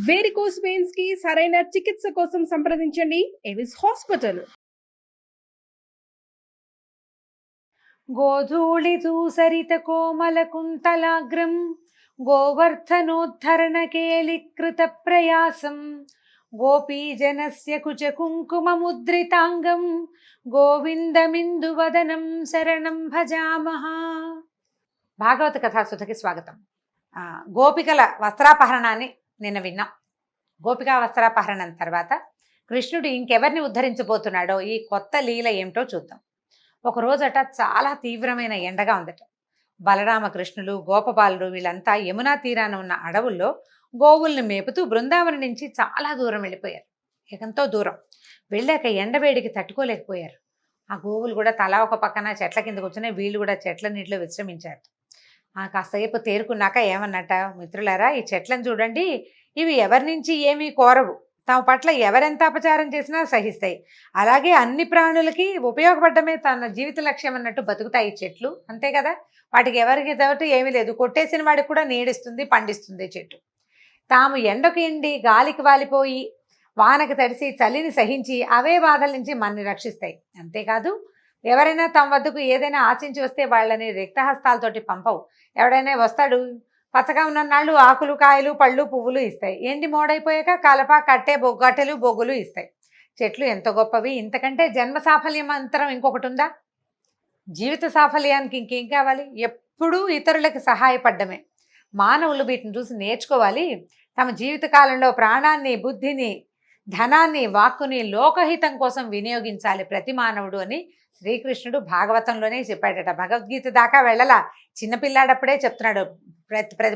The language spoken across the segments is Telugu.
వేరికోస్ వెయిన్స్ కి సరైన చికిత్స కోసం సంప్రదించండి ఎవిస్ హాస్పిటల్. గోధూళితూసరిత కోమల కుంతలాగ్రం గోవర్ధనోద్ధరణ కేళికృత ప్రయాసం గోపీజనస్య కుచ కుంకుమముద్రితాంగం గోవిందమిందువదనం శరణం భజామహ. భాగవత కథాసుధకి స్వాగతం. గోపికల వస్త్రాపహరణాన్ని నిన్న విన్నాం. గోపికా వస్త్రాపహరణం తర్వాత కృష్ణుడు ఇంకెవరిని ఉద్ధరించబోతున్నాడో, ఈ కొత్త లీల ఏమిటో చూద్దాం. ఒక రోజట చాలా తీవ్రమైన ఎండగా ఉందట. బలరామకృష్ణులు, గోపబాలుడు వీళ్ళంతా యమునా తీరాన ఉన్న అడవుల్లో గోవుల్ని మేపుతూ బృందావనం నుంచి చాలా దూరం వెళ్ళిపోయారు. ఎంతో దూరం వెళ్ళాక ఎండవేడికి తట్టుకోలేకపోయారు. ఆ గోవులు కూడా తలా ఒక పక్కన చెట్ల కింద కూర్చున్నాయి. వీళ్ళు కూడా చెట్ల నీటిలో విశ్రమించారు. కాసేపు తేరుకున్నాక ఏమన్నట, మిత్రులారా, ఈ చెట్లను చూడండి, ఇవి ఎవరి నుంచి ఏమీ కోరవు, తమ పట్ల ఎవరెంత అపచారం చేసినా సహిస్తాయి. అలాగే అన్ని ప్రాణులకి ఉపయోగపడమే తన జీవిత లక్ష్యం అన్నట్టు బతుకుతాయి చెట్లు, అంతే కదా. వాటికి ఎవరికి తోటి ఏమీ లేదు, కొట్టేసిన వాడికి కూడా నీడిస్తుంది, పండిస్తుంది చెట్టు. తాము ఎండకు ఎండి గాలికి వాలిపోయి వానకు తడిసి చలిని సహించి అవే బాధల నుంచి మనని రక్షిస్తాయి. అంతేకాదు ఎవరైనా తమ వద్దకు ఏదైనా ఆశించి వస్తే వాళ్ళని రిక్తహస్తాలతోటి పంపవు. ఎవడైనా వస్తాడు, పచ్చగా ఉన్ననాళ్ళు ఆకులు, కాయలు, పళ్ళు, పువ్వులు ఇస్తాయి. ఎండి మోడైపోయాక కలప, కట్టెలు, బొగ్గులు ఇస్తాయి. చెట్లు ఎంత గొప్పవి! ఇంతకంటే జన్మ సాఫల్యం అంతరం ఇంకొకటి ఉందా? జీవిత సాఫల్యానికి ఇంకేం కావాలి? ఎప్పుడూ ఇతరులకు సహాయపడ్డమే. మానవులు వీటిని చూసి నేర్చుకోవాలి. తమ జీవితకాలంలో ప్రాణాన్ని, బుద్ధిని, ధనాన్ని, వాక్కుని లోకహితం కోసం వినియోగించాలి ప్రతి మానవుడు అని శ్రీకృష్ణుడు భాగవతంలోనే చెప్పాడట. భగవద్గీత దాకా వెళ్ళలా, చిన్నపిల్లాడప్పుడే చెప్తున్నాడు.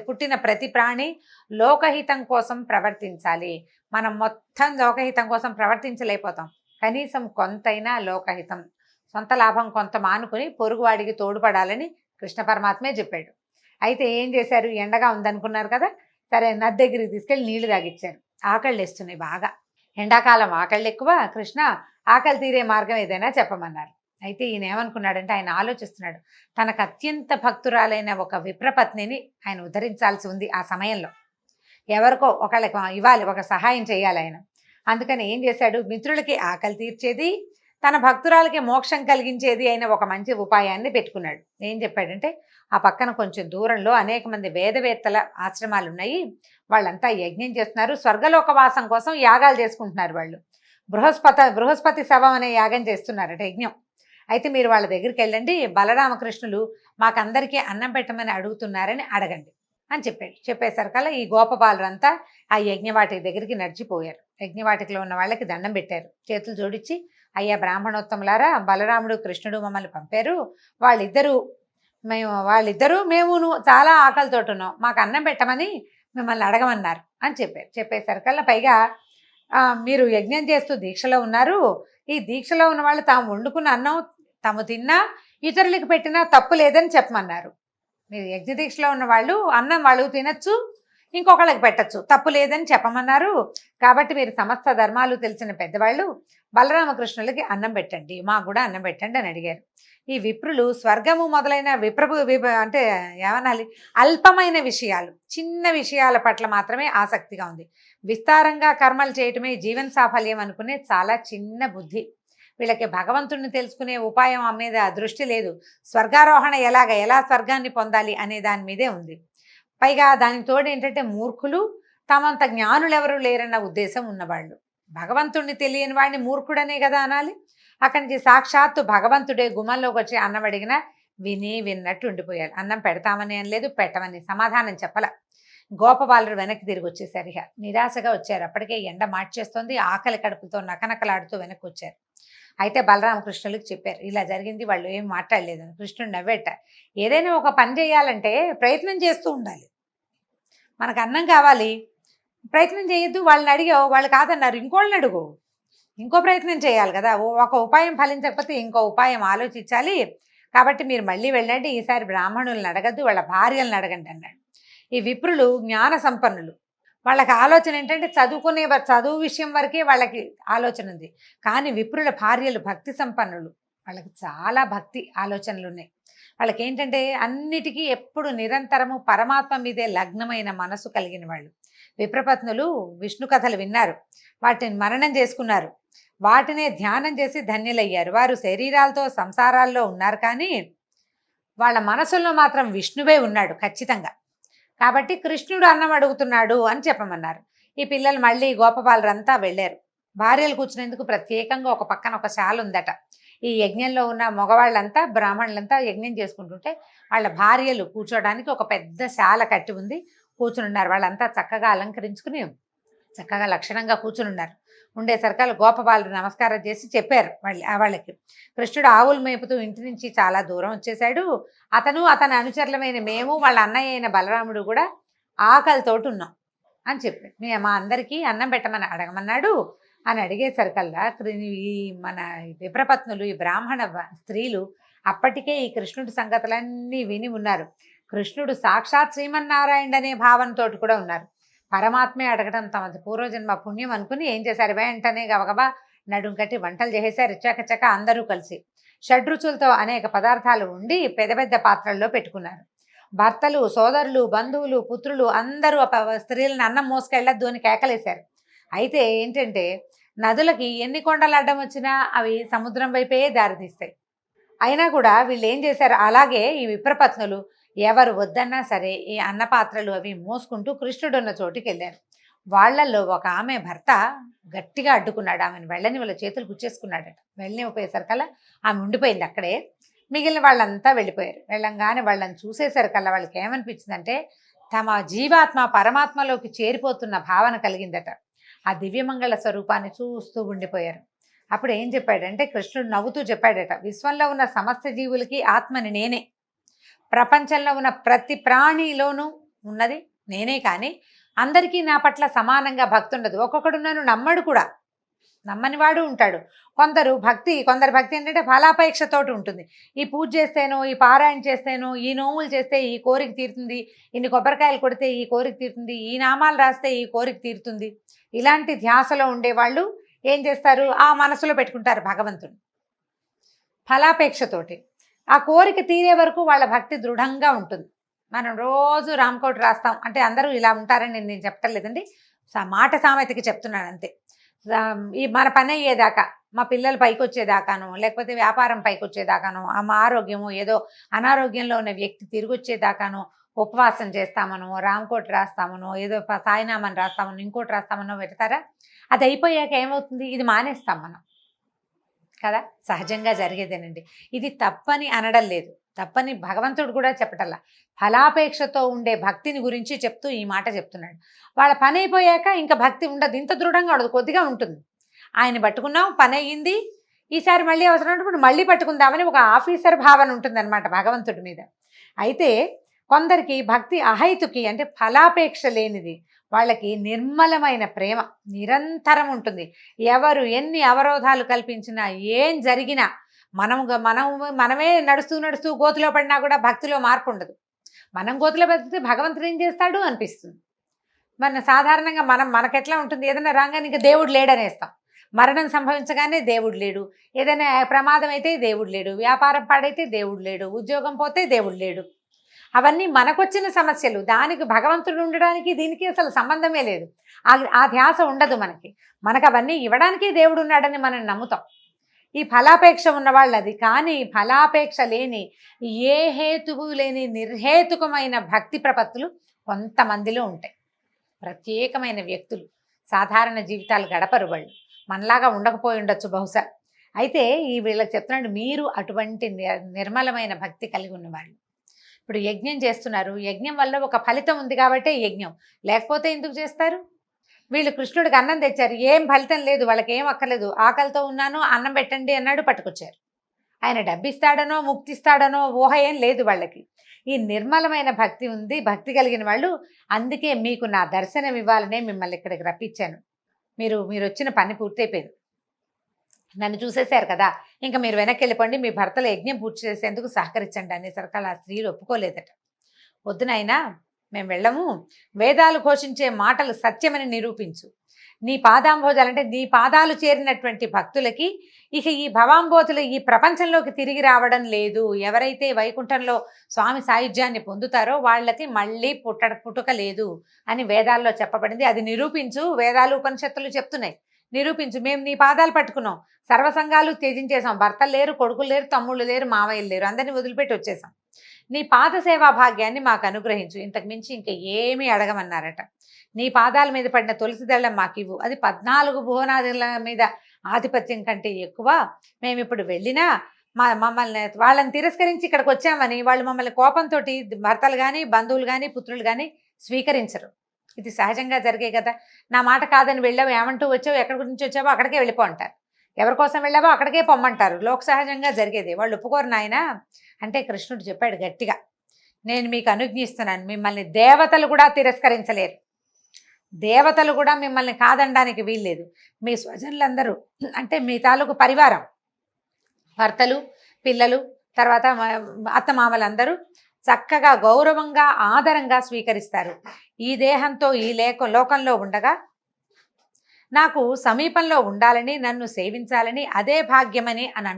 పుట్టిన ప్రతి ప్రాణి లోకహితం కోసం ప్రవర్తించాలి. మనం మొత్తం లోకహితం కోసం ప్రవర్తించలేకపోతాం. కనీసం కొంతైనా లోకహితం, సొంత లాభం కొంత మానుకొని పొరుగువాడికి తోడ్పడాలని కృష్ణ పరమాత్మే చెప్పాడు. అయితే ఏం చేశారు? ఎండగా ఉందనుకున్నారు కదా, సరే నది దగ్గరికి తీసుకెళ్ళి నీళ్లు తాగిచ్చారు. ఆకళ్ళు వేస్తున్నాయి బాగా, ఎండాకాలం ఆకళ్ళు ఎక్కువ. కృష్ణ, ఆకలి తీరే మార్గం ఏదైనా చెప్పమన్నారు. అయితే ఈయన ఏమనుకున్నాడంటే, ఆయన ఆలోచిస్తున్నాడు, తనకు అత్యంత భక్తురాలైన ఒక విప్రపత్నిని ఆయన ఉద్ధరించాల్సి ఉంది. ఆ సమయంలో ఎవరికో ఒకళ్ళకి ఇవ్వాలి, ఒక సహాయం చేయాలి ఆయన. అందుకని ఏం చేశాడు, మిత్రులకి ఆకలి తీర్చేది, తన భక్తురాలకి మోక్షం కలిగించేది అయిన ఒక మంచి ఉపాయాన్ని పెట్టుకున్నాడు. ఏం చెప్పాడంటే, ఆ పక్కన కొంచెం దూరంలో అనేక మంది వేదవేత్తల ఆశ్రమాలు ఉన్నాయి. వాళ్ళంతా యజ్ఞం చేస్తున్నారు, స్వర్గలోకవాసం కోసం యాగాలు చేసుకుంటున్నారు. వాళ్ళు బృహస్పతి శవం అనే యాగం చేస్తున్నారట, యజ్ఞం. అయితే మీరు వాళ్ళ దగ్గరికి వెళ్ళండి, బలరామకృష్ణులు మాకందరికీ అన్నం పెట్టమని అడుగుతున్నారని అడగండి అని చెప్పాడు. చెప్పేసరికల్లా ఈ గోపబాలురంతా ఆ యజ్ఞవాటి దగ్గరికి నడిచిపోయారు. యజ్ఞవాటికలో ఉన్న వాళ్ళకి దండం పెట్టారు, చేతులు జోడించి, అయ్యా బ్రాహ్మణోత్తములారా, బలరాముడు, కృష్ణుడు మమ్మల్ని పంపారు. వాళ్ళిద్దరూ మేము చాలా ఆకలితోటి ఉన్నాం, మాకు అన్నం పెట్టమని మిమ్మల్ని అడగమన్నారు అని చెప్పారు. చెప్పేసరికల్లా పైగా మీరు యజ్ఞం చేస్తూ దీక్షలో ఉన్నారు, ఈ దీక్షలో ఉన్న వాళ్ళు తాము వండుకున్న అన్నం తాము తిన్నా ఇతరులకు పెట్టినా తప్పు లేదని చెప్పమన్నారు. మీరు యజ్ఞ దీక్షలో ఉన్న వాళ్ళు అన్నం వాళ్ళు తినచ్చు, ఇంకొకళ్ళకి పెట్టచ్చు, తప్పు లేదని చెప్పమన్నారు. కాబట్టి మీరు సమస్త ధర్మాలు తెలిసిన పెద్దవాళ్ళు బలరామకృష్ణులకి అన్నం పెట్టండి, మాకు కూడా అన్నం పెట్టండి అని అడిగారు. ఈ విప్రులు స్వర్గము మొదలైన అంటే ఏమనాలి, అల్పమైన విషయాలు, చిన్న విషయాల పట్ల మాత్రమే ఆసక్తిగా ఉంది. విస్తారంగా కర్మలు చేయటమే జీవన సాఫల్యం అనుకునే చాలా చిన్న బుద్ధి. వీళ్ళకి భగవంతుడిని తెలుసుకునే ఉపాయం మీద దృష్టి లేదు. స్వర్గారోహణ ఎలా స్వర్గాన్ని పొందాలి అనే దాని మీదే ఉంది. పైగా దానికి తోడు ఏంటంటే, మూర్ఖులు, తమంత జ్ఞానులు ఎవరు లేరన్న ఉద్దేశం ఉన్నవాళ్ళు. భగవంతుడిని తెలియని వాడిని మూర్ఖుడనే కదా అనాలి. అక్కడి నుంచి సాక్షాత్తు భగవంతుడే గుమ్మంలోకి వచ్చి అన్నం అడిగినా విన్నట్టు ఉండిపోయారు. అన్నం పెడతామని అని లేదు, పెట్టమని సమాధానం చెప్పల. గోపబాలుడు వెనక్కి తిరిగి వచ్చేసారు. ఇక నిరాశగా వచ్చారు. అప్పటికే ఎండ మార్చేస్తుంది, ఆకలి కడుపుతో నకనకలాడుతూ వెనక్కి వచ్చారు. అయితే బలరామకృష్ణులకు చెప్పారు, ఇలా జరిగింది. వాళ్ళు ఏం మాట్లాడలేదు. కృష్ణుడు నవ్వేట, ఏదైనా ఒక పని చేయాలంటే ప్రయత్నం చేస్తూ ఉండాలి. మనకు అన్నం కావాలి, ప్రయత్నం చేయొద్దు. వాళ్ళని అడిగావు, వాళ్ళు కాదన్నారు, ఇంకోళ్ళని అడుగు, ఇంకో ప్రయత్నం చేయాలి కదా. ఒక ఉపాయం ఫలించకపోతే ఇంకో ఉపాయం ఆలోచించాలి. కాబట్టి మీరు మళ్ళీ వెళ్ళండి, ఈసారి బ్రాహ్మణులను అడగద్దు, వాళ్ళ భార్యలను అడగండి అన్నాడు. ఈ విప్రులు జ్ఞాన సంపన్నులు. వాళ్ళకి ఆలోచన ఏంటంటే, చదువు విషయం వరకే వాళ్ళకి ఆలోచన ఉంది. కానీ విప్రుల భార్యలు భక్తి సంపన్నులు, వాళ్ళకి చాలా భక్తి ఆలోచనలు ఉన్నాయి. వాళ్ళకి ఏంటంటే, అన్నిటికీ ఎప్పుడు నిరంతరము పరమాత్మ మీదే లగ్నమైన మనసు కలిగిన వాళ్ళు. విప్రపత్నులు విష్ణు కథలు విన్నారు, వాటిని మననం చేసుకున్నారు, వాటినే ధ్యానం చేసి ధన్యులయ్యారు. వారు శరీరాలతో సంసారాల్లో ఉన్నారు, కానీ వాళ్ళ మనసుల్లో మాత్రం విష్ణువే ఉన్నాడు ఖచ్చితంగా. కాబట్టి కృష్ణుడు అన్నం అడుగుతున్నాడు అని చెప్పమన్నారు. ఈ పిల్లలు మళ్ళీ గోపబాలురంతా వెళ్ళారు. భార్యలు కూర్చునేందుకు ప్రత్యేకంగా ఒక పక్కన ఒక శాల ఉందట. ఈ యజ్ఞంలో ఉన్న మగవాళ్ళంతా బ్రాహ్మణులంతా యజ్ఞం చేసుకుంటుంటే వాళ్ళ భార్యలు కూర్చోడానికి ఒక పెద్ద శాల కట్టి ఉంది, కూర్చునున్నారు. వాళ్ళంతా చక్కగా అలంకరించుకుని చక్కగా లక్షణంగా కూర్చునున్నారు. ఉండేసరికల్ గోపబాలుడు నమస్కారం చేసి చెప్పారు వాళ్ళకి, కృష్ణుడు ఆవులు మేపుతూ ఇంటి నుంచి చాలా దూరం వచ్చేసాడు. అతను అతని అనుచరులమైన మేము వాళ్ళ అన్నయ్య అయిన బలరాముడు కూడా ఆకలితోటి ఉన్నాం అని చెప్పాడు. మా అందరికీ అన్నం పెట్టమని అడగమన్నాడు అని అడిగేసరికల్లా ఈ మన విప్రపత్నులు, ఈ బ్రాహ్మణ స్త్రీలు అప్పటికే ఈ కృష్ణుడి సంగతులన్నీ విని ఉన్నారు. కృష్ణుడు సాక్షాత్ శ్రీమన్నారాయణ అనే భావనతో కూడా ఉన్నారు. పరమాత్మే అడగడం తమది పూర్వజన్మ పుణ్యం అనుకుని ఏం చేశారు, వెంటనే గబగబా నడుం కట్టి వంటలు చేసేసారు. చకచక అందరూ కలిసి షడ్రుచులతో అనేక పదార్థాలు ఉండి పెద్ద పెద్ద పాత్రల్లో పెట్టుకున్నారు. భర్తలు, సోదరులు, బంధువులు, పుత్రులు అందరూ స్త్రీలను అన్నం మోసుకెళ్ళద్దు అని కేకలేశారు. అయితే ఏంటంటే నదులకి ఎన్ని కొండలు అడ్డం వచ్చినా అవి సముద్రం వైపే దారితీస్తాయి. అయినా కూడా వీళ్ళు ఏం చేశారు, అలాగే ఈ విప్రపత్నులు ఎవరు వద్దన్నా సరే ఈ అన్నపాత్రలు అవి మోసుకుంటూ కృష్ణుడున్న చోటుకి వెళ్ళారు. వాళ్ళల్లో ఒక ఆమె భర్త గట్టిగా అడ్డుకున్నాడు. ఆమెను వెళ్ళని వాళ్ళ చేతులు గుచ్చేసుకున్నాడట. వెళ్ళనిపోయేసరికల్లా ఆమె ఉండిపోయింది అక్కడే. మిగిలిన వాళ్ళంతా వెళ్ళిపోయారు. వెళ్ళంగానే వాళ్ళని చూసేసరికల్లా వాళ్ళకి ఏమనిపించిందంటే తమ జీవాత్మ పరమాత్మలోకి చేరిపోతున్న భావన కలిగిందట. ఆ దివ్యమంగళ స్వరూపాన్ని చూస్తూ ఉండిపోయారు. అప్పుడు ఏం చెప్పాడంటే కృష్ణుడు నవ్వుతూ చెప్పాడట, విశ్వంలో ఉన్న సమస్త జీవులకి ఆత్మని నేనే, ప్రపంచంలో ఉన్న ప్రతి ప్రాణిలోనూ ఉన్నది నేనే, కానీ అందరికీ నా పట్ల సమానంగా భక్తి ఉండదు. ఒక్కొక్కడు నన్ను నమ్మడు కూడా, నమ్మని వాడు ఉంటాడు. కొందరు భక్తి ఏంటంటే ఫలాపేక్షతోటి ఉంటుంది. ఈ పూజ చేస్తేనో, ఈ పారాయణ చేస్తేనో, ఈ నోములు చేస్తే ఈ కోరిక తీరుతుంది, ఇన్ని కొబ్బరికాయలు కొడితే ఈ కోరిక తీరుతుంది, ఈ నామాలు రాస్తే ఈ కోరిక తీరుతుంది. ఇలాంటి ధ్యాసలో ఉండేవాళ్ళు ఏం చేస్తారు, ఆ మనసులో పెట్టుకుంటారు భగవంతుడు ఫలాపేక్షతోటి. ఆ కోరిక తీరే వరకు వాళ్ళ భక్తి దృఢంగా ఉంటుంది. మనం రోజు రామకోటి రాస్తాం అంటే అందరూ ఇలా ఉంటారని నేను చెప్పటం లేదండి, మాట సామెతకి చెప్తున్నాను అంతే. ఈ మన పని అయ్యేదాకా, మా పిల్లలు పైకి వచ్చేదాకానో, లేకపోతే వ్యాపారం పైకి వచ్చేదాకానో, మా ఆరోగ్యము ఏదో అనారోగ్యంలో ఉన్న వ్యక్తి తిరిగి వచ్చేదాకానో ఉపవాసం చేస్తామనో, రామకోటి రాస్తామనో, ఏదో సాయినామని రాస్తామనో, ఇంకోటి రాస్తామనో పెడతారా. అది అయిపోయాక ఏమవుతుంది, ఇది మానేస్తాం మనం కదా, సహజంగా జరిగేదేనండి. ఇది తప్పని అనడం లేదు, తప్పని భగవంతుడు కూడా చెప్పటల్లా. ఫలాపేక్షతో ఉండే భక్తిని గురించి చెప్తూ ఈ మాట చెప్తున్నాడు. వాళ్ళ పని అయిపోయాక ఇంకా భక్తి ఉండదు, ఇంత దృఢంగా ఉండదు, కొద్దిగా ఉంటుంది. ఆయన పట్టుకున్నాం, పని అయ్యింది, ఈసారి మళ్ళీ అవసరం ఉన్నప్పుడు మళ్ళీ పట్టుకుందామని ఒక ఆఫీసర్ భావన ఉంటుందన్నమాట భగవంతుడి మీద. అయితే కొందరికి భక్తి అహైతుకి అంటే ఫలాపేక్ష లేనిది, వాళ్ళకి నిర్మలమైన ప్రేమ నిరంతరం ఉంటుంది. ఎవరు ఎన్ని అవరోధాలు కల్పించినా, ఏం జరిగినా, మనమే నడుస్తూ గోతులో పడినా కూడా భక్తిలో మార్పు ఉండదు. మనం గోతులో పడితే భగవంతుడు ఏం చేస్తాడు అనిపిస్తుంది. సాధారణంగా మనకెట్లా ఉంటుంది, ఏదైనా రాగానే ఇంకా దేవుడు లేడనేస్తాం. మరణం సంభవించగానే దేవుడు లేడు, ఏదైనా ప్రమాదం అయితే దేవుడు లేడు, వ్యాపారం పాడైతే దేవుడు లేడు, ఉద్యోగం పోతే దేవుడు లేడు. అవన్నీ మనకొచ్చిన సమస్యలు. దానికి భగవంతుడు ఉండడానికి దీనికి అసలు సంబంధమే లేదు. ఆ ధ్యాస ఉండదు మనకు అవన్నీ ఇవ్వడానికి దేవుడు ఉన్నాడని మనం నమ్ముతాం. ఈ ఫలాపేక్ష ఉన్నవాళ్ళు అది. కానీ ఫలాపేక్ష లేని, ఏ హేతువు లేని నిర్హేతుకమైన భక్తి ప్రపత్తులు కొంతమందిలో ఉంటాయి. ప్రత్యేకమైన వ్యక్తులు, సాధారణ జీవితాలు గడపరు వాళ్ళు, మనలాగా ఉండకపోయి ఉండొచ్చు బహుశా. అయితే ఈ వీళ్ళకి చెప్తున్నాడు, మీరు అటువంటి నిర్మలమైన భక్తి కలిగి ఉన్నవాళ్ళు. ఇప్పుడు యజ్ఞం చేస్తున్నారు, యజ్ఞం వల్ల ఒక ఫలితం ఉంది కాబట్టే యజ్ఞం, లేకపోతే ఎందుకు చేస్తారు? వీళ్ళు కృష్ణుడికి అన్నం తెచ్చారు, ఏం ఫలితం లేదు, వాళ్ళకి ఏం అక్కర్లేదు, ఆకలితో ఉన్నాను అన్నం పెట్టండి అన్నాడు, పట్టుకొచ్చారు. ఆయన డబ్బిస్తాడనో ముక్తిస్తాడనో ఊహ ఏం లేదు వాళ్ళకి. ఈ నిర్మలమైన భక్తి ఉంది, భక్తి కలిగిన వాళ్ళు. అందుకే మీకు నా దర్శనం ఇవ్వాలనే మిమ్మల్ని ఇక్కడికి రప్పించాను. మీరు వచ్చిన పని పూర్తయిపోయింది, నన్ను చూసేశారు కదా, ఇంకా మీరు వెనక్కి వెళ్ళిపోండి, మీ భర్తల యజ్ఞం పూర్తి చేసేందుకు సహకరించండి అనేసరికి ఆ స్త్రీలు ఒప్పుకోలేదట. వద్దునైనా మేము వెళ్ళము, వేదాలు ఘోషించే మాటలు సత్యమని నిరూపించు, నీ పాదాంబోజాలు అంటే నీ పాదాలు చేరినటువంటి భక్తులకి ఇక ఈ భవాంబోతులు ఈ ప్రపంచంలోకి తిరిగి రావడం లేదు. ఎవరైతే వైకుంఠంలో స్వామి సాయుధ్యాన్ని పొందుతారో వాళ్ళకి మళ్ళీ పుట్టుక లేదు అని వేదాల్లో చెప్పబడింది. అది నిరూపించు, వేదాలు ఉపనిషత్తులు చెప్తున్నాయి. నిరూపించు, మేము నీ పాదాలు పట్టుకున్నాం, సర్వసంగాలు త్యజించేసాం, భర్తలు లేరు, కొడుకులు లేరు, తమ్ముళ్ళు లేరు, మామయ్యలు లేరు, అందరినీ వదిలిపెట్టి వచ్చేసాం, నీ పాద సేవా భాగ్యాన్ని మాకు అనుగ్రహించు, ఇంతకు మించి ఇంకా ఏమీ అడగమన్నారట. నీ పాదాల మీద పడిన తులసి దళం మాకివ్వు, అది 14 భువనాదుల మీద ఆధిపత్యం కంటే ఎక్కువ. మేము ఇప్పుడు వెళ్ళినా మమ్మల్ని వాళ్ళని తిరస్కరించి ఇక్కడికి వచ్చామని వాళ్ళు మమ్మల్ని కోపంతో భర్తలు కానీ బంధువులు కానీ పుత్రులు కానీ స్వీకరించరు. ఇది సహజంగా జరిగే కదా. నా మాట కాదని వెళ్ళావు, ఏమంటూ వచ్చావు, ఎక్కడి గురించి వచ్చావో అక్కడికే వెళ్ళిపో అంటారు, ఎవరి కోసం వెళ్ళావో అక్కడికే పొమ్మంటారు. లోక సహజంగా జరిగేది. వాళ్ళు ఒప్పుకోరు నాయన అంటే కృష్ణుడు చెప్పాడు గట్టిగా, నేను మీకు అనుజ్ఞిస్తున్నాను, మిమ్మల్ని దేవతలు కూడా తిరస్కరించలేరు, దేవతలు కూడా మిమ్మల్ని కాదనడానికి వీల్లేదు. మీ స్వజనులందరూ అంటే మీ తాలూకు పరివారం, భర్తలు, పిల్లలు, తర్వాత అత్తమామలందరూ చక్కగా గౌరవంగా ఆదరంగా స్వీకరిస్తారు. ఈ దేహంతో ఈ లోకంలో ఉండగా నాకు సమీపంలో ఉండాలని, నన్ను సేవించాలని, అదే భాగ్యమని అని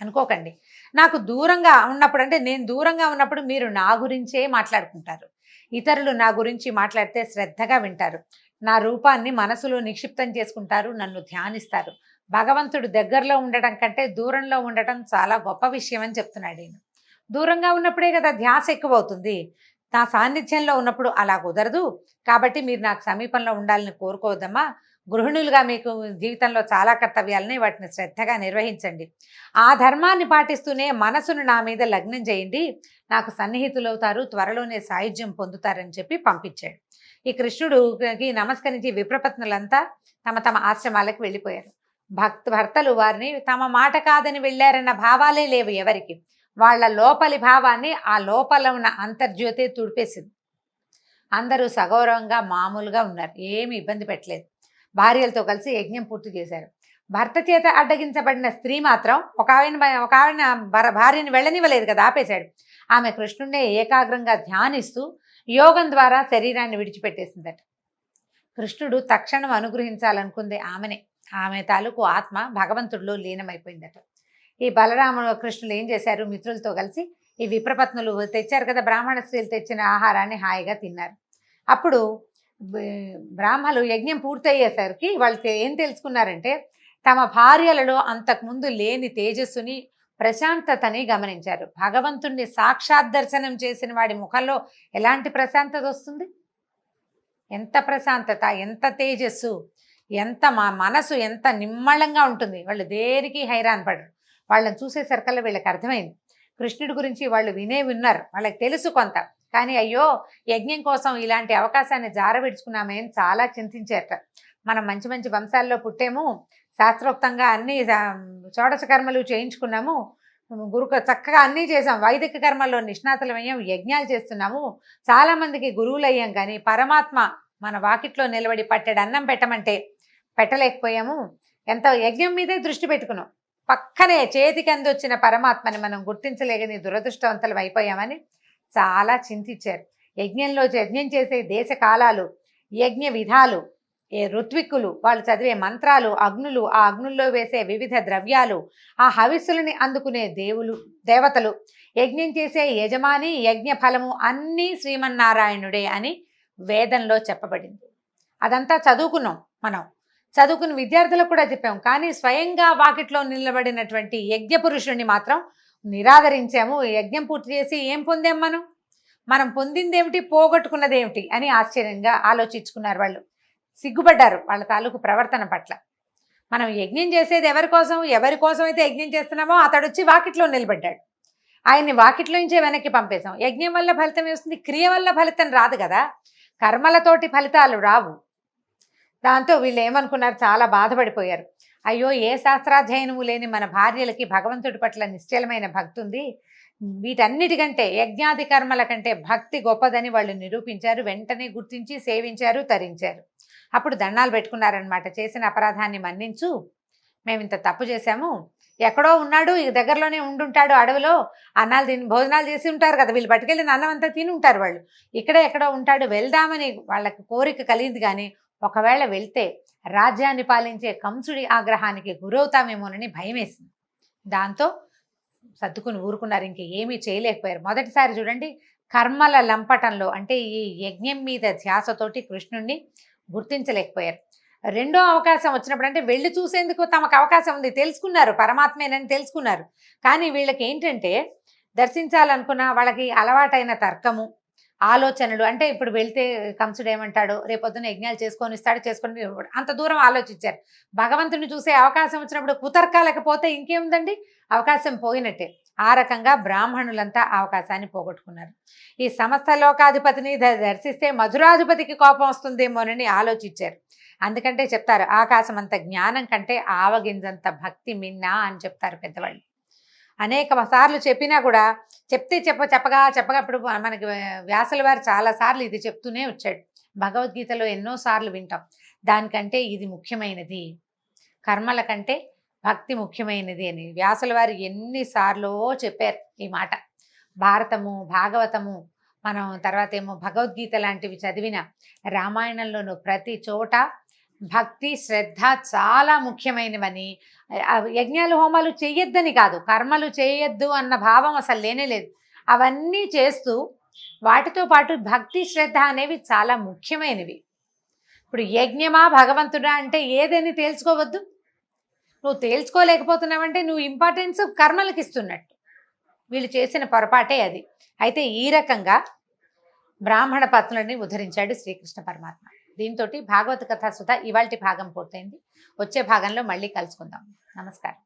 అనుకోకండి. నాకు దూరంగా ఉన్నప్పుడు అంటే నేను దూరంగా ఉన్నప్పుడు మీరు నా గురించే మాట్లాడుకుంటారు, ఇతరులు నా గురించి మాట్లాడితే శ్రద్ధగా వింటారు, నా రూపాన్ని మనసులో నిక్షిప్తం చేసుకుంటారు, నన్ను ధ్యానిస్తారు. భగవంతుడు దగ్గరలో ఉండటం కంటే దూరంలో ఉండటం చాలా గొప్ప విషయం అని చెప్తున్నాడు ఈయన. దూరంగా ఉన్నప్పుడే కదా ధ్యాస ఎక్కువ అవుతుంది, నా సాన్నిధ్యంలో ఉన్నప్పుడు అలా కుదరదు. కాబట్టి మీరు నాకు సమీపంలో ఉండాలని కోరుకోవద్దమ్మా. గృహిణులుగా మీకు జీవితంలో చాలా కర్తవ్యాలని, వాటిని శ్రద్ధగా నిర్వహించండి. ఆ ధర్మాన్ని పాటిస్తూనే మనసును నా మీద లగ్నం చేయండి, నాకు సన్నిహితులవుతారు, త్వరలోనే సాయుధ్యం పొందుతారని చెప్పి పంపించాడు. ఈ కృష్ణుడికి నమస్కరించి విప్రపత్నులంతా తమ తమ ఆశ్రమాలకు వెళ్ళిపోయారు. భర్తలు వారిని తమ మాట కాదని వెళ్ళారన్న భావాలే లేవు ఎవరికి. వాళ్ళ లోపలి భావాన్ని ఆ లోపల ఉన్న అంతర్జ్యోతే తుడిపేసింది. అందరూ సగౌరవంగా మామూలుగా ఉన్నారు, ఏమి ఇబ్బంది పెట్టలేదు. భార్యలతో కలిసి యజ్ఞం పూర్తి చేశారు. భర్త చేత అడ్డగించబడిన స్త్రీ మాత్రం ఒక ఆవిడ భార్యని వెళ్ళనివ్వలేదు కదా, ఆపేశాడు. ఆమె కృష్ణుడినే ఏకాగ్రంగా ధ్యానిస్తూ యోగం ద్వారా శరీరాన్ని విడిచిపెట్టేసిందట. కృష్ణుడు తక్షణం అనుగ్రహించాలనుకుంది ఆమెనే. ఆమె తాలూకు ఆత్మ భగవంతుడిలో లీనమైపోయిందట. ఈ బలరాముడు కృష్ణులు ఏం చేశారు, మిత్రులతో కలిసి ఈ విప్రపత్నులు తెచ్చారు కదా, బ్రాహ్మణ స్త్రీలు తెచ్చిన ఆహారాన్ని హాయిగా తిన్నారు. అప్పుడు బ్రాహ్మలు యజ్ఞం పూర్తయ్యేసరికి వాళ్ళు ఏం తెలుసుకున్నారంటే, తమ భార్యలలో అంతకుముందు లేని తేజస్సుని, ప్రశాంతతని గమనించారు. భగవంతుణ్ణి సాక్షాత్ దర్శనం చేసిన వాడి ముఖంలో ఎలాంటి ప్రశాంతత వస్తుంది, ఎంత ప్రశాంతత, ఎంత తేజస్సు, ఎంత మనసు ఎంత నిమ్మళంగా ఉంటుంది. వాళ్ళు దేనికి హైరాన్ పడరు. వాళ్ళని చూసేసరికల్లా వీళ్ళకి అర్థమైంది. కృష్ణుడి గురించి వాళ్ళు విన్నారు, వాళ్ళకి తెలుసు కొంత. కానీ అయ్యో యజ్ఞం కోసం ఇలాంటి అవకాశాన్ని జారవిడుచుకున్నామే అని చాలా చింతించారట. మనం మంచి మంచి వంశాల్లో పుట్టాము, శాస్త్రోక్తంగా అన్ని షోడశ కర్మలు చేయించుకున్నాము, చక్కగా అన్నీ చేసాం, వైదిక కర్మల్లో నిష్ణాతులమయ్యాం, యజ్ఞాలు చేస్తున్నాము, చాలామందికి గురువులు అయ్యాం, కానీ పరమాత్మ మన వాకిట్లో నిలబడి పట్టెడు అన్నం పెట్టమంటే పెట్టలేకపోయాము. ఎంత యజ్ఞం మీదే దృష్టి పెట్టుకున్నాం, పక్కనే చేతికి అందొచ్చిన పరమాత్మని మనం గుర్తించలేకని దురదృష్టవంతులం అయిపోయామని చాలా చింతించారు. యజ్ఞం చేసే దేశ కాలాలు, యజ్ఞ విధాలు, ఋత్విక్కులు, వాళ్ళు చదివే మంత్రాలు, అగ్నులు, ఆ అగ్నుల్లో వేసే వివిధ ద్రవ్యాలు, ఆ హవిస్సులని అందుకునే దేవతలు, యజ్ఞం చేసే యజమాని, యజ్ఞ ఫలము అన్నీ శ్రీమన్నారాయణుడే అని వేదంలో చెప్పబడింది. అదంతా చదువుకున్నాం మనం, చదువుకున్న విద్యార్థులకు కూడా చెప్పాము. కానీ స్వయంగా వాకిట్లో నిలబడినటువంటి యజ్ఞ పురుషుణ్ణి మాత్రం నిరాదరించాము. యజ్ఞం పూర్తి చేసి ఏం పొందాం, మనం పొందిందేమిటి, పోగొట్టుకున్నదేమిటి అని ఆశ్చర్యంగా ఆలోచించుకున్నారు. వాళ్ళు సిగ్గుపడ్డారు వాళ్ళ తాలూకు ప్రవర్తన పట్ల. మనం యజ్ఞం చేసేది ఎవరి కోసం అయితే యజ్ఞం చేస్తున్నామో అతడు వచ్చి వాకిట్లో నిలబడ్డాడు, ఆయన్ని వాకిట్లో నుంచే వెనక్కి పంపేశాం. యజ్ఞం వల్ల ఫలితం వస్తుంది, క్రియ వల్ల ఫలితం రాదు కదా, కర్మలతోటి ఫలితాలు రావు. దాంతో వీళ్ళు ఏమనుకున్నారు, చాలా బాధపడిపోయారు. అయ్యో ఏ శాస్త్రాధ్యయనము లేని మన భార్యలకి భగవంతుడి పట్ల నిశ్చలమైన భక్తి ఉంది, వీటన్నిటికంటే యజ్ఞాది కర్మల కంటే భక్తి గొప్పదని వాళ్ళు నిరూపించారు. వెంటనే గుర్తించి సేవించారు, తరించారు. అప్పుడు దండాలు పెట్టుకున్నారనమాట. చేసిన అపరాధాన్ని మన్నించు, మేము ఇంత తప్పు చేశాము, ఎక్కడో ఉన్నాడు, ఇక దగ్గరలోనే ఉండుంటాడు, అడవిలో అన్నాలు తిని భోజనాలు చేసి ఉంటారు కదా, వీళ్ళు పట్టుకెళ్ళిన అన్నం అంతా తిని ఉంటారు, వాళ్ళు ఇక్కడే ఎక్కడో ఉంటాడు, వెళ్దామని వాళ్ళకి కోరిక కలిగింది. కానీ ఒకవేళ వెళ్తే రాజ్యాన్ని పాలించే కంసుడి ఆగ్రహానికి గురవుతామేమోనని భయం వేసింది. దాంతో సర్దుకుని ఊరుకున్నారు, ఇంక ఏమీ చేయలేకపోయారు. మొదటిసారి చూడండి, కర్మల లంపటంలో అంటే ఈ యజ్ఞం మీద ధ్యాసతోటి కృష్ణుణ్ణి గుర్తించలేకపోయారు. రెండో అవకాశం వచ్చినప్పుడు అంటే వెళ్ళి చూసేందుకు తమకు అవకాశం ఉంది, తెలుసుకున్నారు పరమాత్మేనని తెలుసుకున్నారు. కానీ వీళ్ళకి ఏంటంటే దర్శించాలనుకున్న వాళ్ళకి అలవాటైన తర్కము, ఆలోచనలు, అంటే ఇప్పుడు వెళ్తే కంసుడు ఏమంటాడు, రేపొద్దున యజ్ఞాలు చేసుకొని ఇస్తాడు, చేసుకొని అంత దూరం ఆలోచించారు. భగవంతుని చూసే అవకాశం వచ్చినప్పుడు కుతర్కాలేకపోతే ఇంకేముందండి, అవకాశం పోయినట్టే. ఆ రకంగా బ్రాహ్మణులంతా అవకాశాన్ని పోగొట్టుకున్నారు. ఈ సమస్త లోకాధిపతిని దర్శిస్తే మధురాధిపతికి కోపం వస్తుందేమోనని ఆలోచించారు. అందుకంటే చెప్తారు, ఆకాశం అంత జ్ఞానం కంటే ఆవగింజంత భక్తి మిన్నా అని చెప్తారు పెద్దవాళ్ళు. అనేక సార్లు చెప్పినా కూడా చెప్పగా ఇప్పుడు మనకి వ్యాసుల వారు చాలాసార్లు ఇది చెప్తూనే వచ్చాడు. భగవద్గీతలో ఎన్నోసార్లు వింటాం. దానికంటే ఇది ముఖ్యమైనది, కర్మల కంటే భక్తి ముఖ్యమైనది అని వ్యాసుల వారు ఎన్నిసార్లు చెప్పారు ఈ మాట. భారతము, భాగవతము, మనం తర్వాత ఏమో భగవద్గీత లాంటివి చదివిన, రామాయణంలోనూ ప్రతి చోట భక్తి శ్రద్ధ చాలా ముఖ్యమైనవని, యజ్ఞాలు హోమాలు చేయొద్దని కాదు, కర్మలు చేయొద్దు అన్న భావం అసలు లేనే లేదు. అవన్నీ చేస్తూ వాటితో పాటు భక్తి శ్రద్ధ అనేవి చాలా ముఖ్యమైనవి. ఇప్పుడు యజ్ఞమా భగవంతుడా అంటే ఏదని తేల్చుకోవద్దు. నువ్వు తేల్చుకోలేకపోతున్నావంటే నువ్వు ఇంపార్టెన్స్ కర్మలకు ఇస్తున్నట్టు. వీళ్ళు చేసిన పొరపాటే అది. అయితే ఈ రకంగా బ్రాహ్మణ పత్నులని ఉద్ధరించాడు శ్రీకృష్ణ పరమాత్మ. దీంతో భాగవత కథా సుధ ఇవాల్టి భాగం పూర్తయింది. వచ్చే భాగంలో మళ్ళీ కలుసుకుందాం. నమస్కారం.